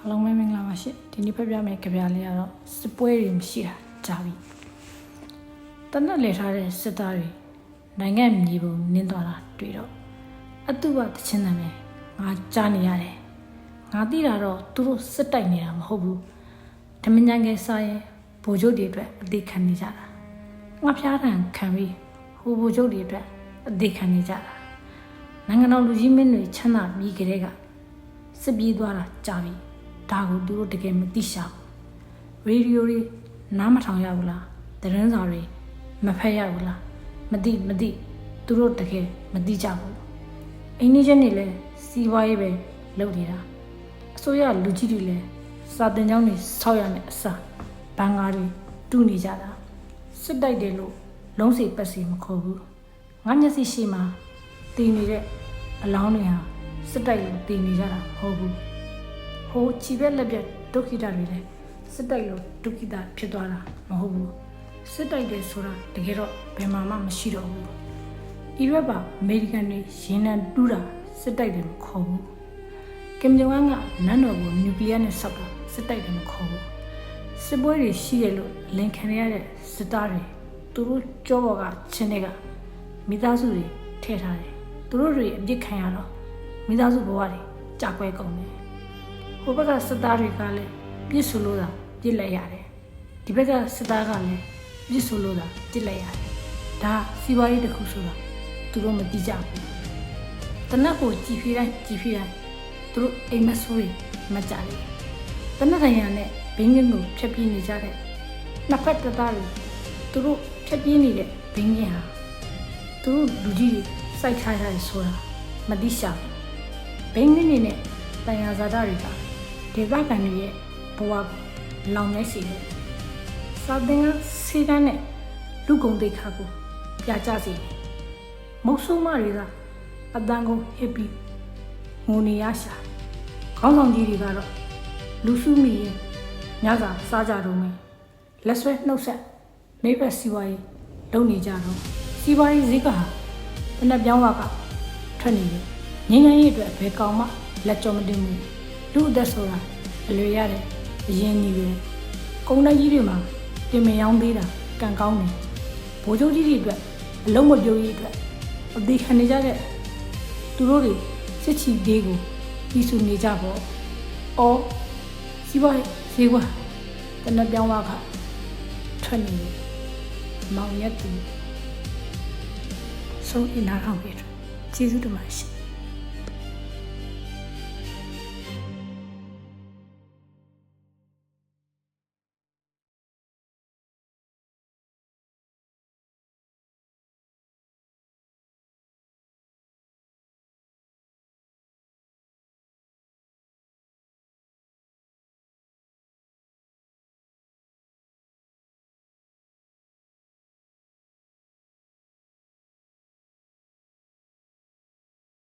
အားလုံးပဲမင်္ဂလာပါရှင်ဒီနေ့ဖက်ပြမယ့်ကြပြလေးကတော့စစ်ပွဲတွေမရှိတာကြာပြီတနက်လေထားတဲ့စစ်သားတွေနိုင်ငံမြေပုံနင်းသွားတာတွေ့တော့အတုပတချင်းတယ်ငါကြားနေရတယ်ငါသိတာတော့သူတို့စစ်တိုက်နေတာမဟုတ်ဘူးဓမញ្ញံငယ်စားရင်ဗိုလ်ချုပ်တွေအတွက်အသေးခံနေကြတာငါဖျားတံခံပြီးဟိုဗိုလ်ချုပ်တွေအတွက်အသေးခံနေကြတာနိုင်ငံတော်လူကြီးမင်းတွေချမ်းသာပြီးကြတဲ့ကစစ်ပြေးသွားတာကြာပြီဒါကိုသူတို့တကယ်မသိရှာဘူးရေဒီယိုတွေနားမထောင်ရဘူးလားသတင်းစာတွေမဖတ်ရဘူးလားမသိသူတို့တကယ်မသိကြဘူးအိန္ဒိယနေလဲစီးပွားရေးပဲလုပ်နေတာအစိုးရလူကြီးတွေလဲစာတင်ကျောင်းတွေဆောက်ရမယ်အစားဘန်ကားတွေတူးနေကြတာစစ်တိုက်တယ်လို့လုံးစိပတ်စီမခေါ်ဘူးငါမျက်စိရှိမှတည်နေတဲ့အလောင်းတွေဟာစစ်တိုက်လို့တည်နေကြတာမဟုတ်ဘူးဟိုချီဘက်လက်ပြဒုက္ခိတတွေလည်းစစ်တိုက်လို့ဒုက္ခိတဖြစ်သွားတာမဟုတ်ဘူးစစ်တိုက်တယ်ဆိုတာတကယ်တော့ဘယ်မှမရှိတော့ဘူးအီရတ်ပါအမေရိကန်တွေရင်နံတူးတာစစ်တိုက်တယ်မခေါ်ဘူးကင်ဂျုံအန်ကနန်းတော်ကိုနျူကလ িয়ার နဲ့ဆောက်တာစစ်တိုက်တယ်မခေါ်ဘူးစစ်ပွဲတွေရှိရလို့လင်ခံရတဲ့စစ်သားတွေသူတို့ကြောဘော်ကချင်းတွေကမိသားစုတွေထည့်ထားတယ်သူတို့တွေအပြစ်ခံရတော့မိသားစုဘဝတွေကြာကွဲကုန်တယ်ဟိုဘက်ကစစ်သားတွေကလည်းပြစ်ဆိုလို့တာပြစ်လိုက်ရတယ်ဒီဘက်ကစစ်သားကလည်းပြစ်ဆိုလို့တာပြစ်လိုက်ရတယ်ဒါစီးပွားရေးတစ်ခုဆိုတာသူတို့မသိကြဘူးတနက်ကိုကြည်ဖြီးတိုင်းသူတို့အိမ်မဆိုးတွေမကြလေတနက်တိုင်းရနဲ့ဘင်းငင်းကိုဖြတ်ပြေးနေကြတဲ့နှစ်ဖက်တပ်သားတွေသူတို့ဖြတ်ပြေးနေတဲ့ဘင်းငင်းဟာသူတို့လူကြီးတွေစိုက်ထားရတယ်ဆိုတာမသိရှာဘူးဘင်းငင်းနေနဲ့တန်ရာဇာတာတွေကဒေသခံတွေရဲ့ဘဝကိုလောင်ရိုက်စေတယ်စာသင်ကစီကန်းနဲ့လူကုန်တိတ်ခါကိုပြကြစေတယ်မုတ်ဆိုးမတွေကအတန်ကုန်ဟစ်ပြီးငိုနေရရှာခေါင်းဆောင်ကြီးတွေကတော့လူစုမိရင်ညစာစားကြတော့မယ်လက်ဆွဲနှုတ်ဆက်မိဘစီဝါရေးလုပ်နေကြတော့စီဝါရေးဈေးကဟာတနက်ပြောင်းဝကထွက်နေတယ်ငင်းငင်းရေးအတွက်ဘယ်ကောင်မှလက်ကြောမတင်ဘူးလူအသက်ဆိုတာအလွယ်ရတယ်အရင်ကြီးပဲကုန်းတိုင်းကြီးတွေမှာတင်မရောင်းသေးတာကံကောင်းတယ်ဘိုးချုပ်ကြီးတွေအတွက်အလုံးမပြိုးရေးအတွက်အသေးခံနေကြတဲ့သူတို့တွေစစ်ချီသေးကိုပြီးစုနေကြပေါ့အော်စီးပွားရေးဈေးကွာတနက်ပြောင်းဝကထွက်နေတယ်မောင်ရက်သူဆုံးအနာထောင်ပြတယ်ကျေးဇူးတင်ပါတယ်